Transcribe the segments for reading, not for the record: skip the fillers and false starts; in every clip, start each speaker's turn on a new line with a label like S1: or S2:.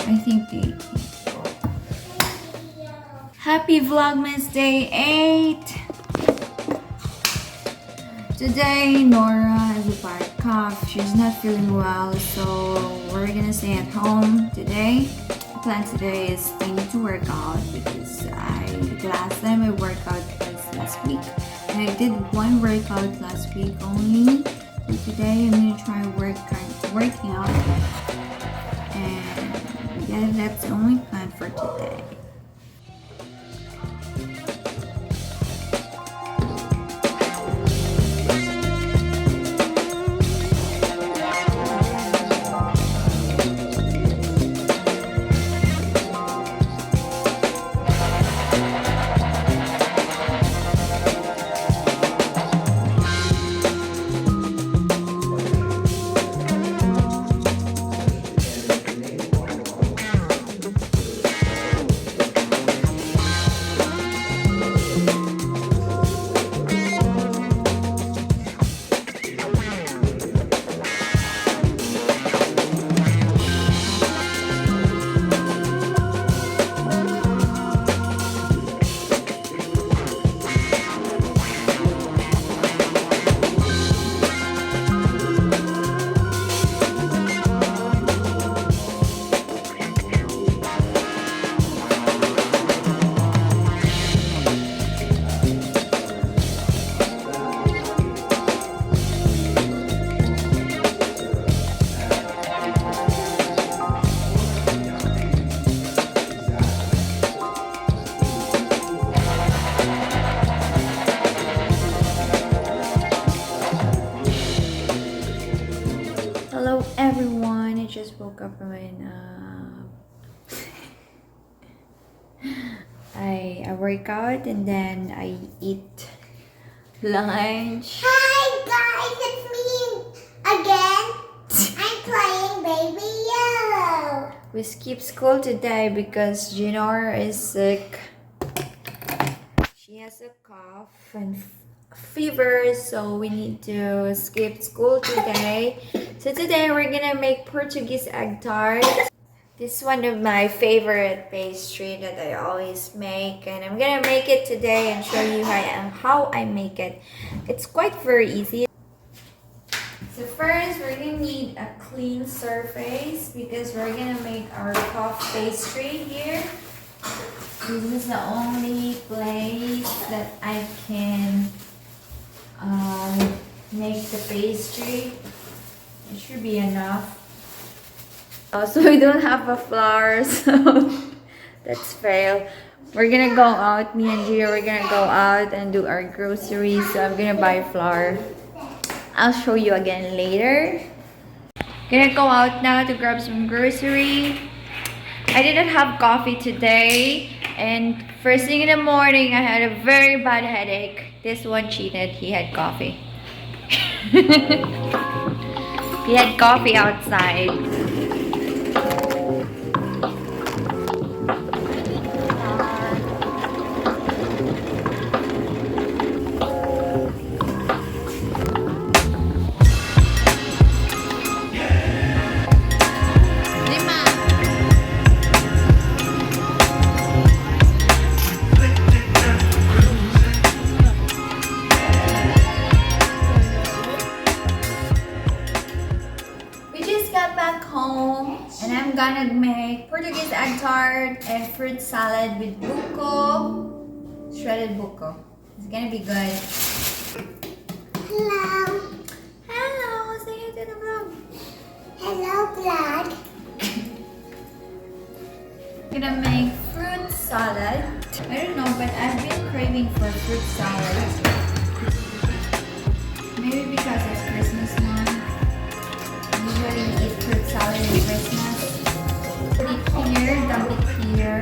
S1: I think the 18th. Happy Vlogmas Day 8! Today, Nora has a bad cough. She's not feeling well, so we're gonna stay at home today. The plan today is I need to work out because the last time I worked out was last week. And I did one workout last week only. So today I'm gonna try working out. And yeah, that's the only plan for today. Hello everyone, I just woke up from I work out and then I eat lunch.
S2: Hi guys, it's me again. I'm playing Baby Yellow.
S1: We skipped school today because Nora is sick. She has a cough and fever, so we need to skip school today. So today we're gonna make Portuguese egg tart. This is one of my favorite pastry that I always make, and I'm gonna make it today and show you how I make it. It's quite very easy. So first we're gonna need a clean surface because we're gonna make our puff pastry here. This is the only place that I can make the pastry. It should be enough. So we don't have a flour, so that's fail. We're gonna go out, me and Gio, we're gonna go out and do our groceries, so I'm gonna buy flour. I'll show you again later. Gonna go out now to grab some grocery. I didn't have coffee today, and first thing in the morning I had a very bad headache. This one cheated, he had coffee. He had coffee outside. And I'm gonna make Portuguese egg tart and fruit salad with buko, shredded buko. It's gonna be good.
S2: Hello.
S1: Hello, say hi to the vlog.
S2: Hello, vlog.
S1: Gonna make fruit salad. I don't know, but I've been craving for fruit salad. Maybe because it's Christmas month. Usually eat fruit salad in Christmas. Put it here, dump it here.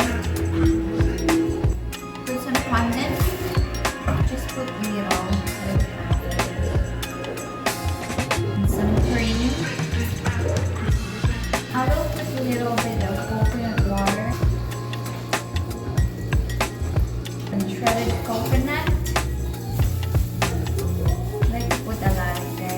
S1: Put some condensed. Just put little. And some cream. I will put a little bit of coconut water. And shredded coconut. I like to put a lot of that.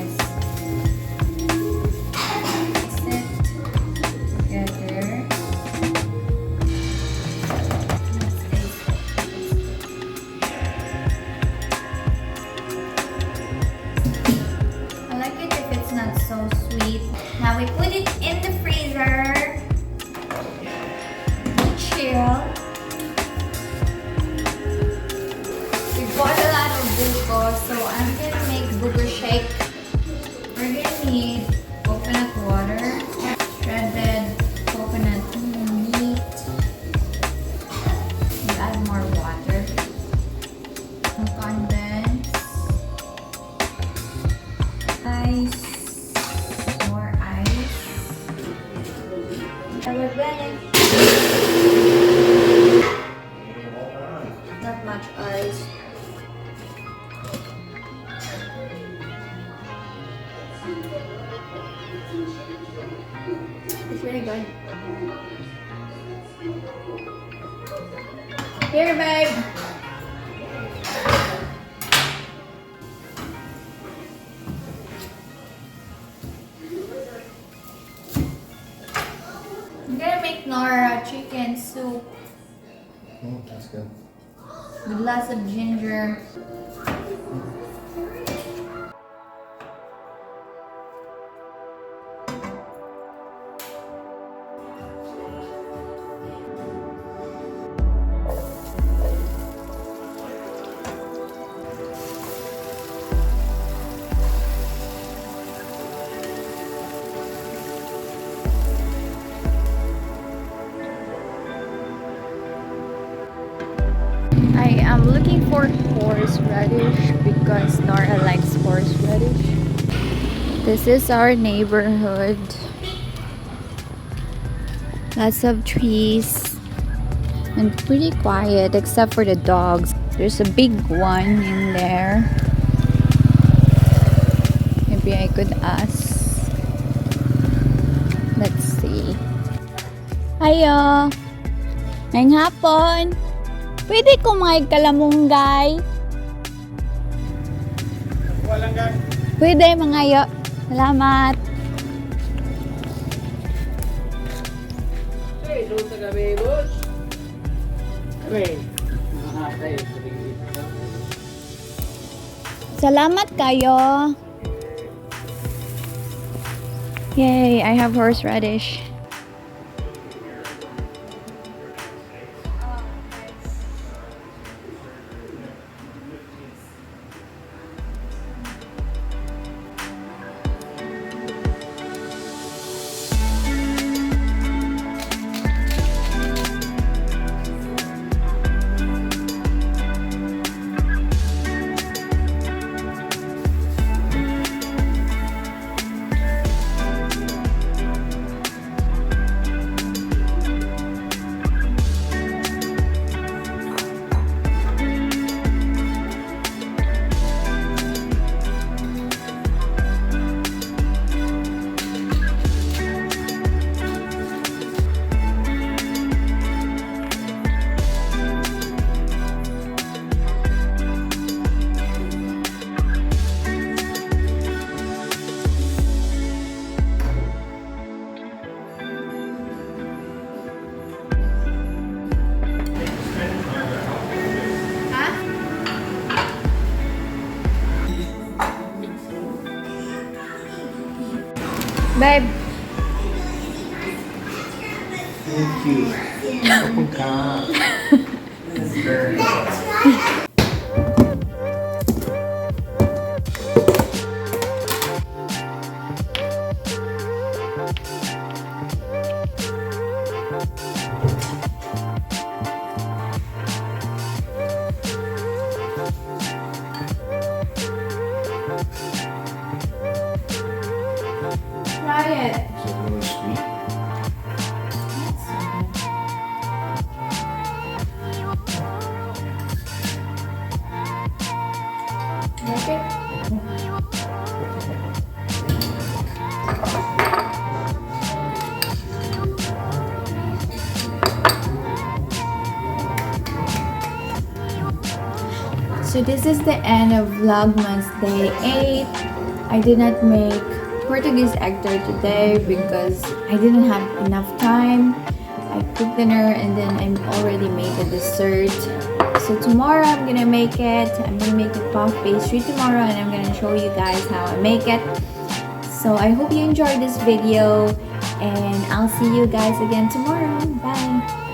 S1: We're blending. Not much ice. It's really good. Here, babe. I'm gonna make Nora chicken soup
S3: That's good.
S1: with lots of ginger. I am looking for horseradish because Nora likes horseradish. This is our neighborhood. Lots of trees and pretty quiet except for the dogs. There's a big one in there. Maybe I could ask. Let's see. Ayo! Ngayong hapon! Pwede kumain kalamunggay?
S3: Walang gan.
S1: Pwede, mangayo. Salamat.
S3: Hey, doon sa gabi, boss. Gabi. Nakakatay.
S1: Salamat kayo. Yay, I have horseradish. Babe,
S3: Thank you. Kapag ka.
S1: try it.
S3: Is it really sweet?
S1: Like it? So this is the end of Vlogmas Day 8. I did not make Portuguese egg tart today because I didn't have enough time. I cooked dinner and then I already made a dessert. So tomorrow I'm gonna make it. I'm gonna make a puff pastry tomorrow and I'm gonna show you guys how I make it. So I hope you enjoyed this video and I'll see you guys again tomorrow. Bye!